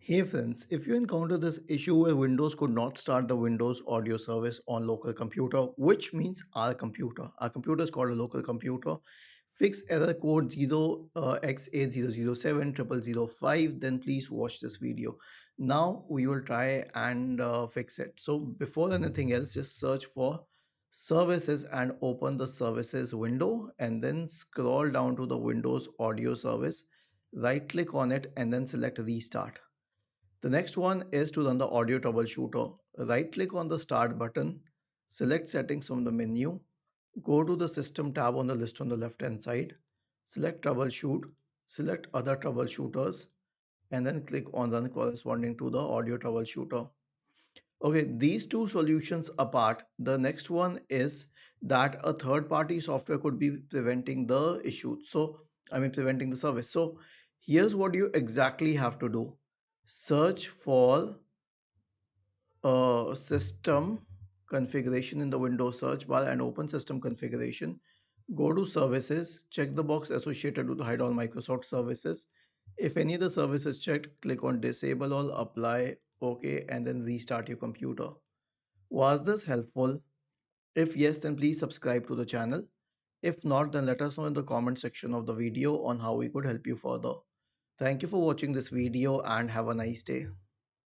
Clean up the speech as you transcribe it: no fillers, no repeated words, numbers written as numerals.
Hey friends, if you encounter this issue where Windows could not start the Windows audio service on local computer, which means our computer is called a local computer, fix error code 0x80070005, then please watch this video. Now we will try and fix it. So before anything else, just search for services and open the services window and then scroll down to the Windows audio service, right click on it and then select restart. The next one is to run the audio troubleshooter. Right click on the start button, select settings from the menu, go to the system tab on the list on the left hand side, select troubleshoot, select other troubleshooters, and then click on run corresponding to the audio troubleshooter. Okay, these two solutions apart, the next one is that a third party software could be preventing the issue. Preventing the service. So here's what you exactly have to do. Search for system configuration in the Windows search bar and open system configuration. Go to services, check the box associated with hide all Microsoft services. If any of the services checked, click on disable all, apply, OK, and then restart your computer. Was this helpful? If yes, then please subscribe to the channel. If not, then let us know in the comment section of the video on how we could help you further. Thank you for watching this video and have a nice day.